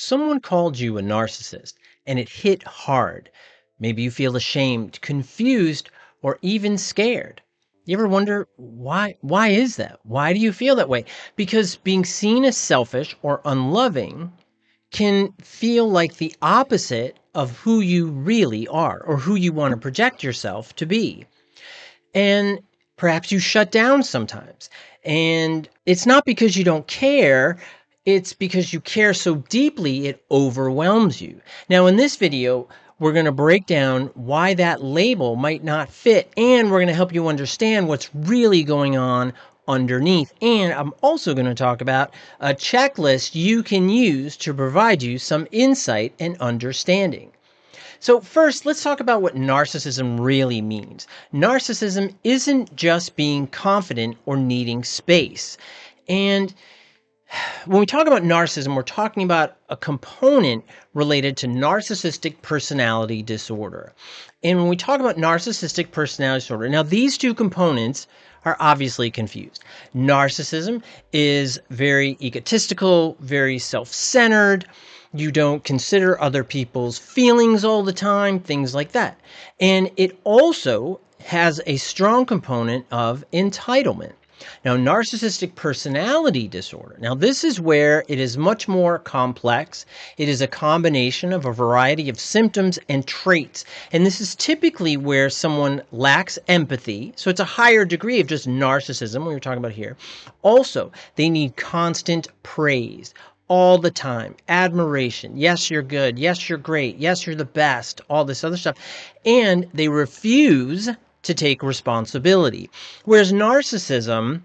Someone called you a narcissist and it hit hard. Maybe you feel ashamed, confused, or even scared. You ever wonder why? Why is that? Why do you feel that way? Because being seen as selfish or unloving can feel like the opposite of who you really are or who you want to project yourself to be. And perhaps you shut down sometimes. And it's not because you don't care, it's because you care so deeply it overwhelms you. Now, in this video, we're going to break down why that label might not fit, and we're going to help you understand what's really going on underneath. And I'm also going to talk about a checklist you can use to provide you some insight and understanding. So first, let's talk about what narcissism really means. Narcissism isn't just being confident or needing space. And when we talk about narcissism, we're talking about a component related to narcissistic personality disorder. And when we talk about narcissistic personality disorder, now these two components are obviously confused. Narcissism is very egotistical, very self-centered. You don't consider other people's feelings all the time, things like that. And it also has a strong component of entitlement. Now, narcissistic personality disorder. Now, this is where it is much more complex. It is a combination of a variety of symptoms and traits. And this is typically where someone lacks empathy. So it's a higher degree of just narcissism, we were talking about here. Also, they need constant praise all the time, admiration. Yes, you're good. Yes, you're great. Yes, you're the best. All this other stuff. And they refuse to take responsibility. Whereas narcissism,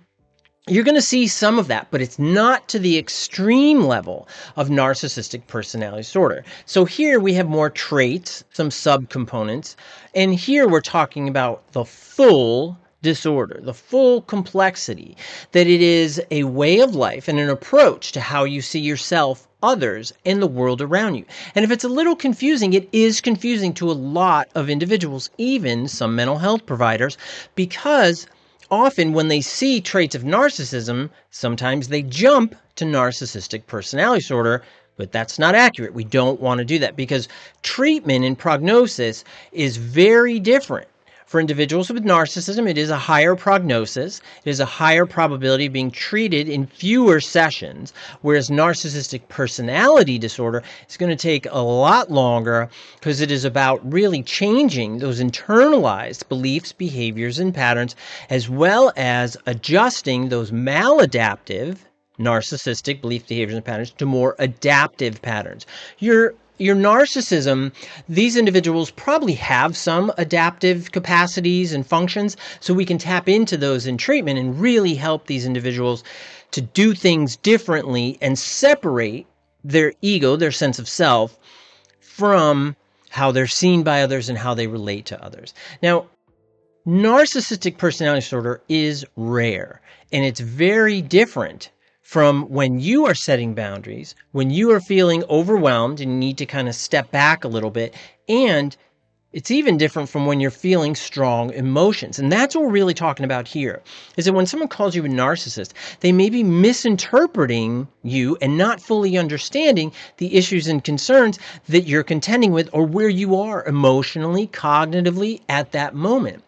you're going to see some of that, but it's not to the extreme level of narcissistic personality disorder. So here we have more traits, some subcomponents, and here we're talking about the full disorder, the full complexity, that it is a way of life and an approach to how you see yourself, others, and the world around you. And if it's a little confusing, it is confusing to a lot of individuals, even some mental health providers, because often when they see traits of narcissism, sometimes they jump to narcissistic personality disorder, but that's not accurate. We don't want to do that because treatment and prognosis is very different. For individuals with narcissism, it is a higher prognosis. It is a higher probability of being treated in fewer sessions, whereas narcissistic personality disorder is going to take a lot longer because it is about really changing those internalized beliefs, behaviors, and patterns, as well as adjusting those maladaptive narcissistic belief, behaviors, and patterns to more adaptive patterns. Your narcissism, these individuals probably have some adaptive capacities and functions, so we can tap into those in treatment and really help these individuals to do things differently and separate their ego, their sense of self, from how they're seen by others and how they relate to others. Now, narcissistic personality disorder is rare, and it's very different from when you are setting boundaries, when you are feeling overwhelmed and you need to kind of step back a little bit. And it's even different from when you're feeling strong emotions. And that's what we're really talking about here, is that when someone calls you a narcissist, they may be misinterpreting you and not fully understanding the issues and concerns that you're contending with or where you are emotionally, cognitively at that moment.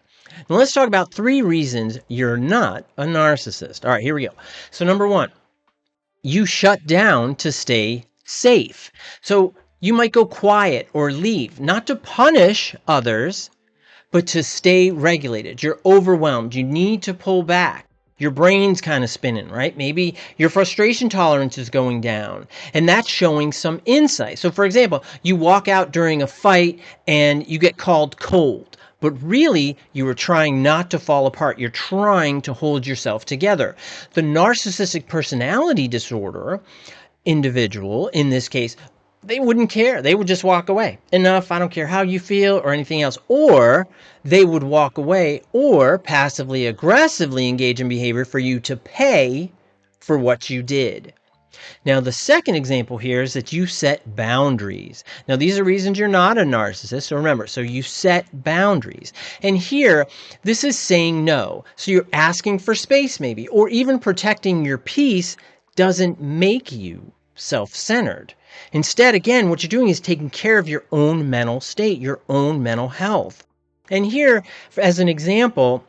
Now let's talk about 3 reasons you're not a narcissist. All right, here we go. So number 1. You shut down to stay safe. So you might go quiet or leave, not to punish others, but to stay regulated. You're overwhelmed. You need to pull back. Your brain's kind of spinning, right? Maybe your frustration tolerance is going down, and that's showing some insight. So for example, you walk out during a fight and you get called cold. But really, you were trying not to fall apart. You're trying to hold yourself together. The narcissistic personality disorder individual, in this case, they wouldn't care. They would just walk away. Enough, I don't care how you feel or anything else. Or they would walk away or passively aggressively engage in behavior for you to pay for what you did. Now, the second example here is that you set boundaries. Now, these are reasons you're not a narcissist. So remember, so you set boundaries. And here, this is saying no. So you're asking for space maybe, or even protecting your peace doesn't make you self-centered. Instead, again, what you're doing is taking care of your own mental state, your own mental health. And here, as an example,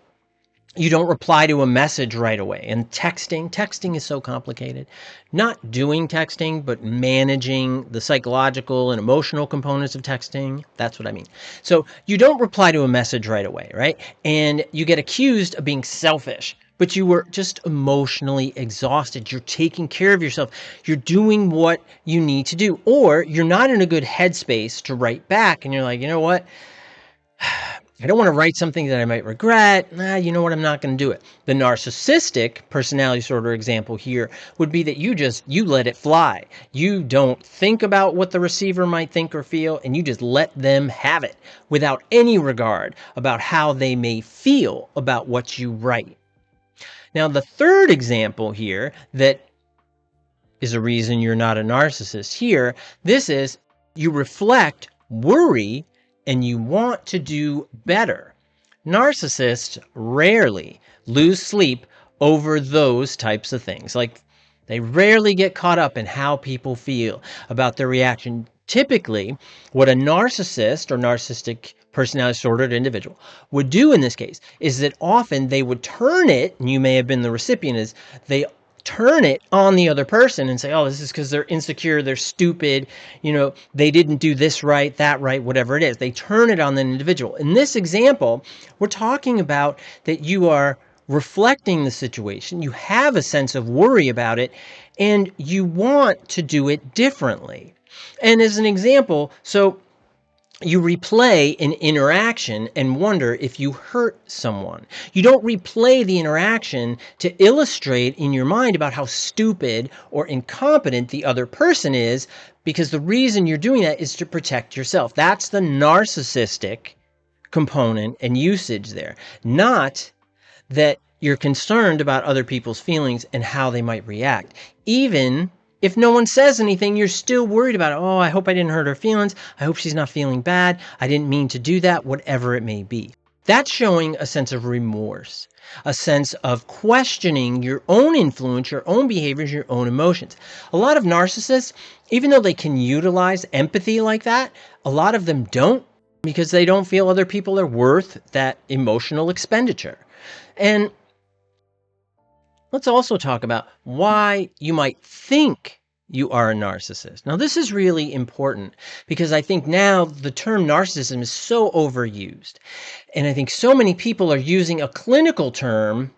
you don't reply to a message right away. And texting is so complicated. Not doing texting, but managing the psychological and emotional components of texting. That's what I mean. So you don't reply to a message right away, right? And you get accused of being selfish, but you were just emotionally exhausted. You're taking care of yourself. You're doing what you need to do. Or you're not in a good headspace to write back. And you're like, you know what? I don't want to write something that I might regret. You know what? I'm not going to do it. The narcissistic personality disorder example here would be that you let it fly. You don't think about what the receiver might think or feel, and you just let them have it without any regard about how they may feel about what you write. Now, the third example here that is a reason you're not a narcissist here, this is you reflect, worry, and you want to do better. Narcissists rarely lose sleep over those types of things. Like, they rarely get caught up in how people feel about their reaction. Typically, what a narcissist or narcissistic personality disordered individual would do in this case is that often they would turn it, and you may have been the recipient, is they turn it on the other person and say, oh, this is because they're insecure, they're stupid, they didn't do this right, that right, whatever it is. They turn it on the individual. In this example, we're talking about that you are reflecting the situation, you have a sense of worry about it, and you want to do it differently. And as an example, so you replay an interaction and wonder if you hurt someone. You don't replay the interaction to illustrate in your mind about how stupid or incompetent the other person is, because the reason you're doing that is to protect yourself. That's the narcissistic component and usage there. Not that you're concerned about other people's feelings and how they might react. Even if no one says anything, you're still worried about it. Oh, I hope I didn't hurt her feelings. I hope she's not feeling bad. I didn't mean to do that, whatever it may be. That's showing a sense of remorse, a sense of questioning your own influence, your own behaviors, your own emotions. A lot of narcissists, even though they can utilize empathy like that, a lot of them don't, because they don't feel other people are worth that emotional expenditure. And let's also talk about why you might think you are a narcissist. Now, this is really important because I think now the term narcissism is so overused. And I think so many people are using a clinical term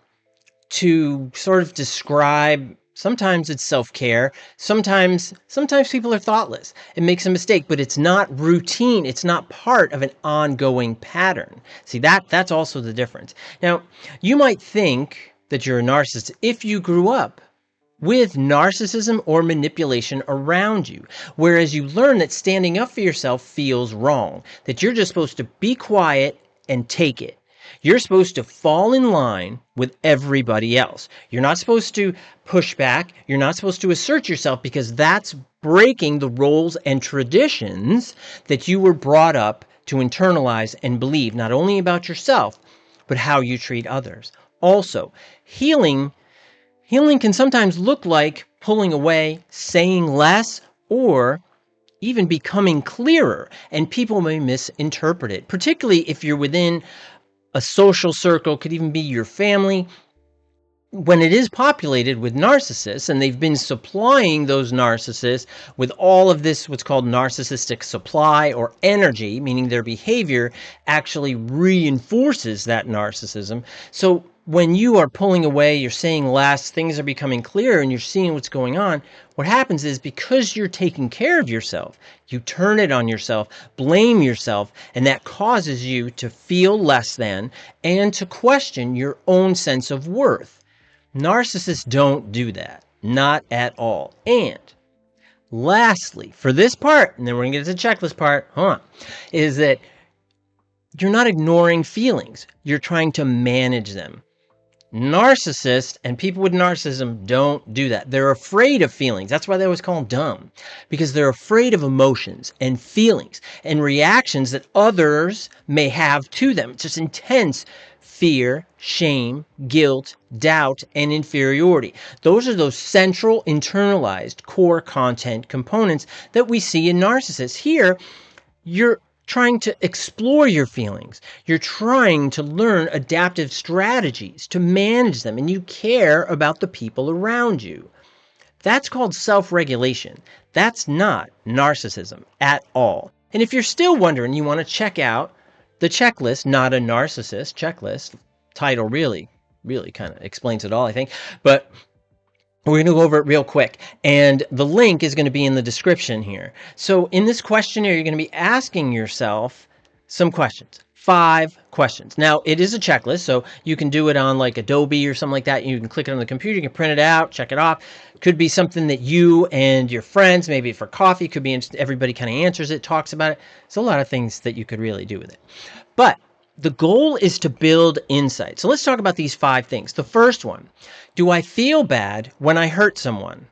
to sort of describe, sometimes it's self-care, sometimes people are thoughtless and makes a mistake, but it's not routine. It's not part of an ongoing pattern. See, that's also the difference. Now, you might think that you're a narcissist if you grew up with narcissism or manipulation around you, whereas you learn that standing up for yourself feels wrong, that you're just supposed to be quiet and take it. You're supposed to fall in line with everybody else. You're not supposed to push back. You're not supposed to assert yourself, because that's breaking the roles and traditions that you were brought up to internalize and believe, not only about yourself, but how you treat others. Also, healing can sometimes look like pulling away, saying less, or even becoming clearer, and people may misinterpret it, particularly if you're within a social circle, could even be your family. When it is populated with narcissists, and they've been supplying those narcissists with all of this, what's called narcissistic supply or energy, meaning their behavior actually reinforces that narcissism. So when you are pulling away, you're saying less, things are becoming clearer, and you're seeing what's going on, what happens is, because you're taking care of yourself, you turn it on yourself, blame yourself, and that causes you to feel less than and to question your own sense of worth. Narcissists don't do that. Not at all. And lastly, for this part, and then we're going to get to the checklist part, is that you're not ignoring feelings. You're trying to manage them. Narcissists and people with narcissism don't do that. They're afraid of feelings. That's why they always call them dumb, because they're afraid of emotions and feelings and reactions that others may have to them. It's just intense fear, shame, guilt, doubt, and inferiority. Those are those central internalized core content components that we see in narcissists. Here, you're trying to explore your feelings. You're trying to learn adaptive strategies to manage them, and you care about the people around you. That's called self-regulation. That's not narcissism at all. And if you're still wondering, you want to check out the checklist, Not a Narcissist checklist. Title really kind of explains it all, I think. But we're going to go over it real quick, and the link is going to be in the description here. So in this questionnaire, you're going to be asking yourself some questions, 5 questions. Now, it is a checklist, so you can do it on like Adobe or something like that. You can click it on the computer, you can print it out, check it off. Could be something that you and your friends, maybe for coffee, could be everybody kind of answers it, talks about it. There's a lot of things that you could really do with it. But the goal is to build insight. So let's talk about these 5 things. The first one, do I feel bad when I hurt someone?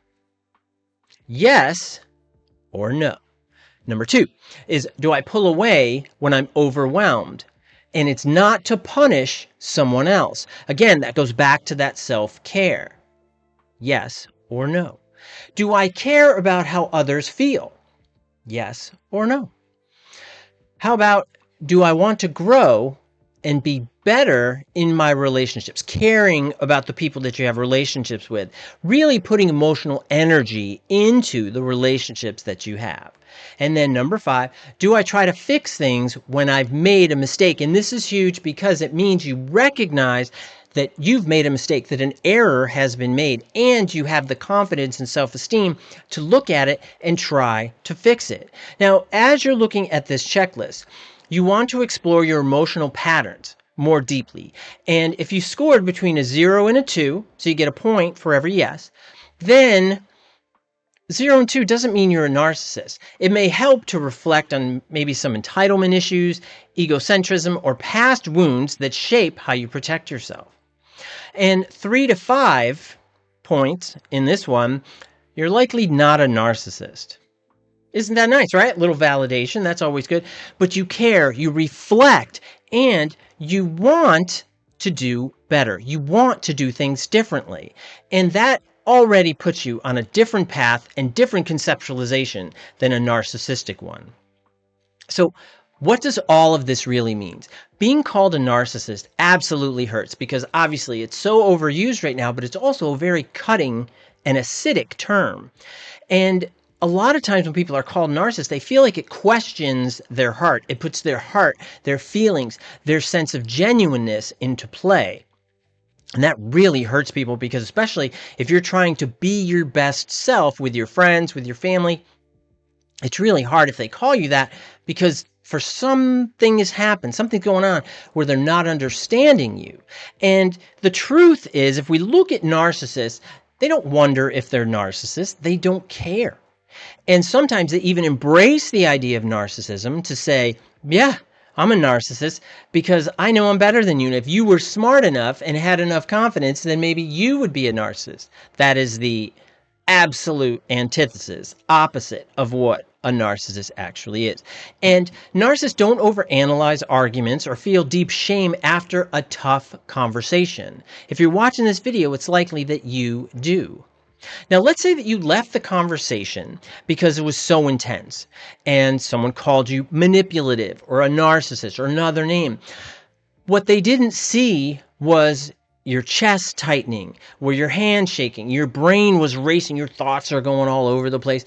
Yes or no. Number 2 is, do I pull away when I'm overwhelmed? And it's not to punish someone else. Again, that goes back to that self-care. Yes or no. Do I care about how others feel? Yes or no. How about, do I want to grow and be better in my relationships? Caring about the people that you have relationships with. Really putting emotional energy into the relationships that you have. And then number 5, do I try to fix things when I've made a mistake? And this is huge because it means you recognize that you've made a mistake, that an error has been made, and you have the confidence and self-esteem to look at it and try to fix it. Now, as you're looking at this checklist, you want to explore your emotional patterns more deeply. And if you scored between a 0 and a 2, so you get a point for every yes, then 0 and 2 doesn't mean you're a narcissist. It may help to reflect on maybe some entitlement issues, egocentrism, or past wounds that shape how you protect yourself. And 3 to 5 points in this one, you're likely not a narcissist. Isn't that nice, right? Little validation, that's always good. But you care, you reflect, and you want to do better. You want to do things differently. And that already puts you on a different path and different conceptualization than a narcissistic one. So what does all of this really mean? Being called a narcissist absolutely hurts because obviously it's so overused right now, but it's also a very cutting and acidic term. And a lot of times when people are called narcissists, they feel like it questions their heart. It puts their heart, their feelings, their sense of genuineness into play. And that really hurts people because especially if you're trying to be your best self with your friends, with your family, it's really hard if they call you that because for something has happened, something's going on where they're not understanding you. And the truth is, if we look at narcissists, they don't wonder if they're narcissists. They don't care. And sometimes they even embrace the idea of narcissism to say, yeah, I'm a narcissist because I know I'm better than you. And if you were smart enough and had enough confidence, then maybe you would be a narcissist. That is the absolute antithesis, opposite of what a narcissist actually is. And narcissists don't overanalyze arguments or feel deep shame after a tough conversation. If you're watching this video, it's likely that you do. Now, let's say that you left the conversation because it was so intense and someone called you manipulative or a narcissist or another name. What they didn't see was your chest tightening, where your hand shaking, your brain was racing, your thoughts are going all over the place.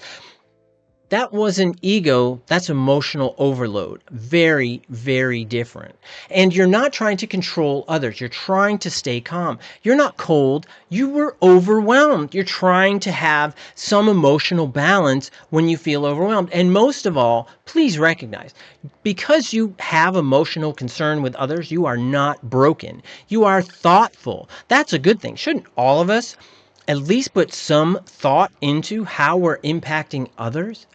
That wasn't ego, that's emotional overload. Very, very different. And you're not trying to control others. You're trying to stay calm. You're not cold. You were overwhelmed. You're trying to have some emotional balance when you feel overwhelmed. And most of all, please recognize, because you have emotional concern with others, you are not broken. You are thoughtful. That's a good thing. Shouldn't all of us at least put some thought into how we're impacting others?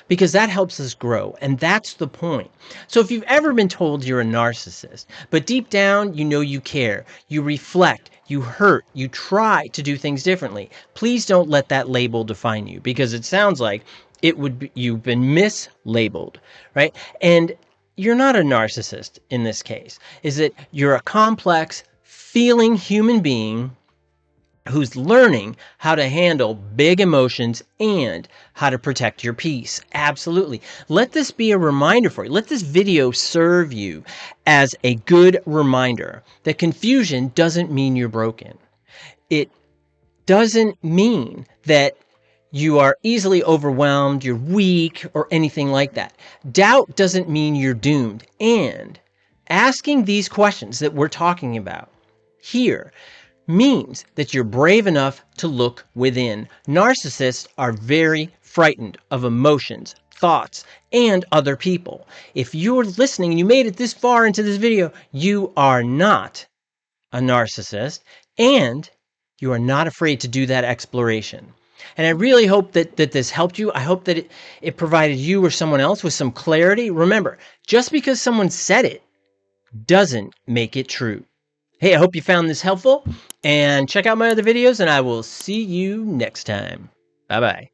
because that helps us grow. And that's the point. So if you've ever been told you're a narcissist, but deep down, you know you care, you reflect, you hurt, you try to do things differently, please don't let that label define you, because it sounds like you've been mislabeled, right? And you're not a narcissist in this case. Is that you're a complex, feeling human being who's learning how to handle big emotions and how to protect your peace. Absolutely. Let this be a reminder for you. Let this video serve you as a good reminder that confusion doesn't mean you're broken. It doesn't mean that you are easily overwhelmed, you're weak, or anything like that. Doubt doesn't mean you're doomed. And asking these questions that we're talking about here means that you're brave enough to look within. Narcissists are very frightened of emotions, thoughts, and other people. If you're listening and you made it this far into this video, you are not a narcissist, and you are not afraid to do that exploration. And I really hope that this helped you. I hope that it provided you or someone else with some clarity. Remember, just because someone said it doesn't make it true. Hey, I hope you found this helpful, and check out my other videos, and I will see you next time. Bye-bye.